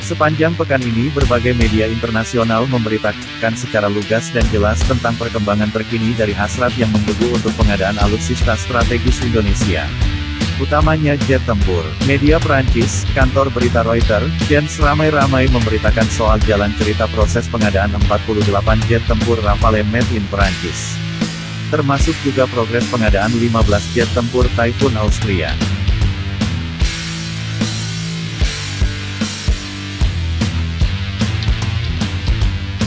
Sepanjang pekan ini berbagai media internasional memberitakan secara lugas dan jelas tentang perkembangan terkini dari hasrat yang menggebu untuk pengadaan alutsista strategis Indonesia. Utamanya jet tempur. Media Prancis, kantor berita Reuters, ramai-ramai memberitakan soal jalan cerita proses pengadaan 48 jet tempur Rafale made in Prancis. Termasuk juga progres pengadaan 15 jet tempur Typhoon Austria.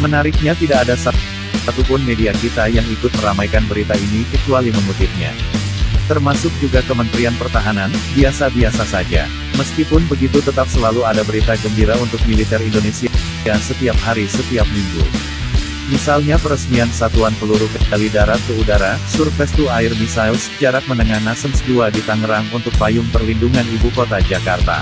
Menariknya tidak ada satupun media kita yang ikut meramaikan berita ini kecuali mengutipnya. Termasuk juga Kementerian Pertahanan, biasa-biasa saja. Meskipun begitu tetap selalu ada berita gembira untuk militer Indonesia, setiap hari setiap minggu. Misalnya peresmian Satuan Peluru Kendali Darat ke Udara, Surface to Air Missiles, jarak menengah NASAMS 2 di Tangerang untuk payung perlindungan ibu kota Jakarta.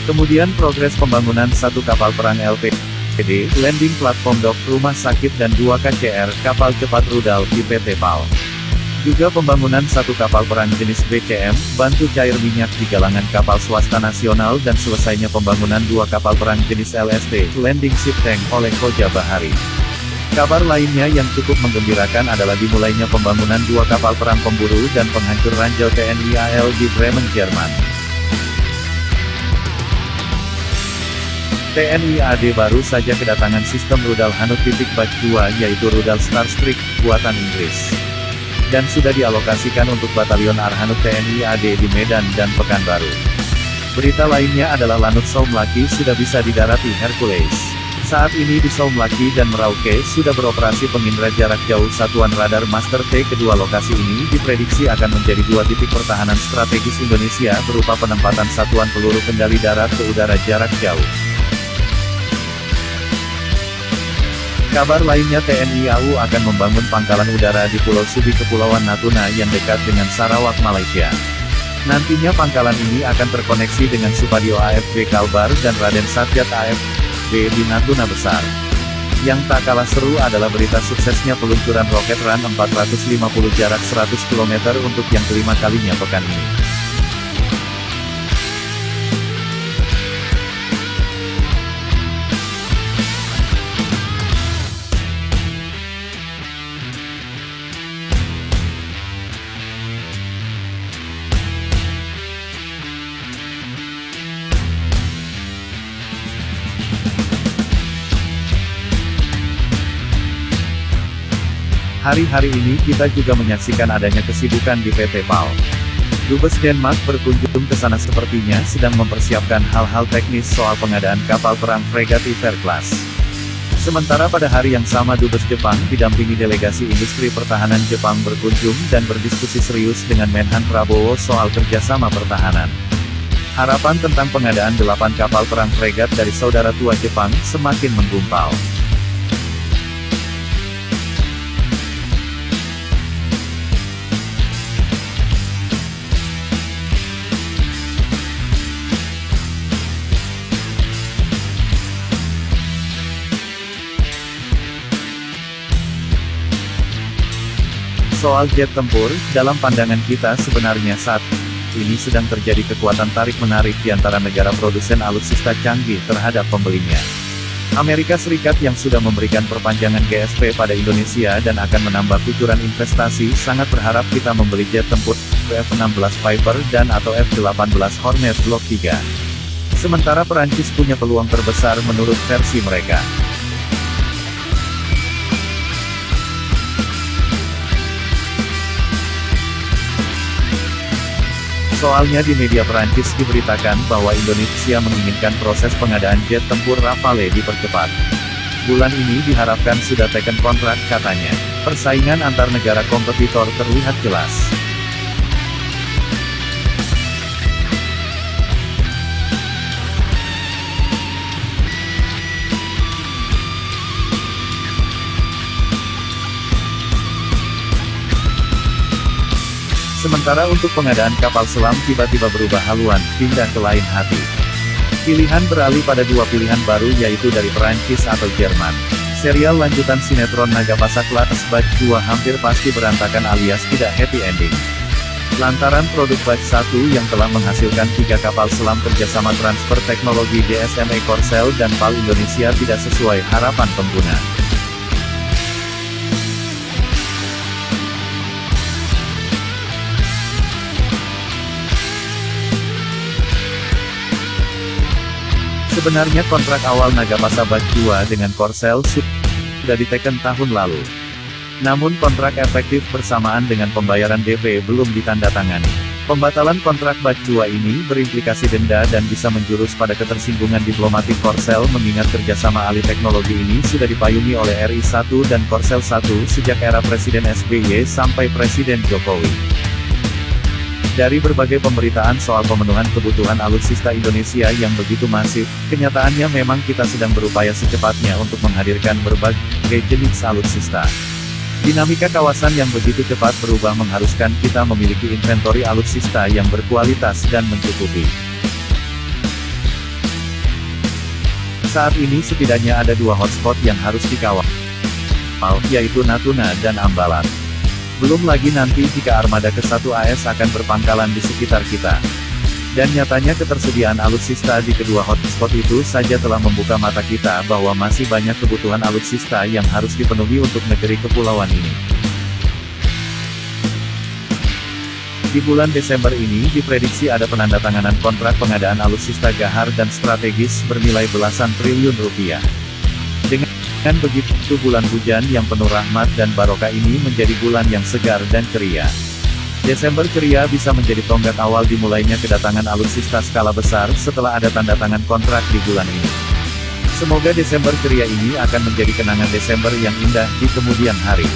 Kemudian progres pembangunan satu kapal perang LPD, landing platform dock, rumah sakit dan 2 KCR, kapal cepat rudal di PT PAL. Juga pembangunan satu kapal perang jenis BCM, bantu cair minyak di galangan kapal swasta nasional dan selesainya pembangunan 2 kapal perang jenis LST, landing ship tank, oleh Koja Bahari. Kabar lainnya yang cukup menggembirakan adalah dimulainya pembangunan 2 kapal perang pemburu dan penghancur ranjau TNI AL di Bremen, Jerman. TNI AD baru saja kedatangan sistem rudal Hanut Bach 2 yaitu rudal Starstreak, buatan Inggris. Dan sudah dialokasikan untuk Batalion Arhanut TNI AD di Medan dan Pekanbaru. Berita lainnya adalah Lanut Saumlaki sudah bisa didarati Hercules. Saat ini di Saumlaki dan Merauke sudah beroperasi pengindra jarak jauh satuan radar Master T. Kedua lokasi ini diprediksi akan menjadi 2 titik pertahanan strategis Indonesia berupa penempatan satuan peluru kendali darat ke udara jarak jauh. Kabar lainnya TNI AU akan membangun pangkalan udara di Pulau Subi Kepulauan Natuna yang dekat dengan Sarawak, Malaysia. Nantinya pangkalan ini akan terkoneksi dengan Supadio AFB Kalbar dan Raden Satjat AFB di Natuna Besar. Yang tak kalah seru adalah berita suksesnya peluncuran roket Ran 450 jarak 100 km untuk yang kelima kalinya pekan ini. Hari-hari ini kita juga menyaksikan adanya kesibukan di PT PAL. Dubes Denmark berkunjung ke sana sepertinya sedang mempersiapkan hal-hal teknis soal pengadaan kapal perang fregat Iver Class. Sementara pada hari yang sama Dubes Jepang didampingi delegasi industri pertahanan Jepang berkunjung dan berdiskusi serius dengan Menhan Prabowo soal kerjasama pertahanan. Harapan tentang pengadaan 8 kapal perang fregat dari saudara tua Jepang semakin menggumpal. Soal jet tempur, dalam pandangan kita sebenarnya saat ini sedang terjadi kekuatan tarik-menarik di antara negara produsen alutsista canggih terhadap pembelinya. Amerika Serikat yang sudah memberikan perpanjangan GSP pada Indonesia dan akan menambah kucuran investasi sangat berharap kita membeli jet tempur F-16 Viper dan atau F-18 Hornet Block 3. Sementara Perancis punya peluang terbesar menurut versi mereka. Soalnya di media Perancis diberitakan bahwa Indonesia menginginkan proses pengadaan jet tempur Rafale dipercepat. Bulan ini diharapkan sudah teken kontrak katanya. Persaingan antar negara kompetitor terlihat jelas. Sementara untuk pengadaan kapal selam tiba-tiba berubah haluan, pindah ke lain hati. Pilihan beralih pada 2 pilihan baru yaitu dari Perancis atau Jerman. Serial lanjutan sinetron Nagapasa Class Batch 2 hampir pasti berantakan alias tidak happy ending. Lantaran produk batch 1 yang telah menghasilkan 3 kapal selam kerjasama transfer teknologi DSME Korsel dan PAL Indonesia tidak sesuai harapan pengguna. Sebenarnya kontrak awal Nagapasa Batch 2 dengan Korsel sudah diteken tahun lalu. Namun kontrak efektif bersamaan dengan pembayaran DP belum ditandatangani. Pembatalan kontrak Batch 2 ini berimplikasi denda dan bisa menjurus pada ketersinggungan diplomatik Korsel mengingat kerjasama alih teknologi ini sudah dipayungi oleh RI1 dan Korsel 1 sejak era Presiden SBY sampai Presiden Jokowi. Dari berbagai pemberitaan soal pemenuhan kebutuhan alutsista Indonesia yang begitu masif, kenyataannya memang kita sedang berupaya secepatnya untuk menghadirkan berbagai jenis alutsista. Dinamika kawasan yang begitu cepat berubah mengharuskan kita memiliki inventori alutsista yang berkualitas dan mencukupi. Saat ini setidaknya ada 2 hotspot yang harus dikawal, yaitu Natuna dan Ambalat. Belum lagi nanti jika armada ke-1 AS akan berpangkalan di sekitar kita. Dan nyatanya ketersediaan alutsista di kedua hotspot itu saja telah membuka mata kita bahwa masih banyak kebutuhan alutsista yang harus dipenuhi untuk negeri kepulauan ini. Di bulan Desember ini diprediksi ada penandatanganan kontrak pengadaan alutsista gahar dan strategis bernilai belasan triliun rupiah. Dengan begitu bulan hujan yang penuh rahmat dan barokah ini menjadi bulan yang segar dan ceria. Desember ceria bisa menjadi tonggak awal dimulainya kedatangan alutsista skala besar setelah ada tanda tangan kontrak di bulan ini. Semoga Desember ceria ini akan menjadi kenangan Desember yang indah di kemudian hari.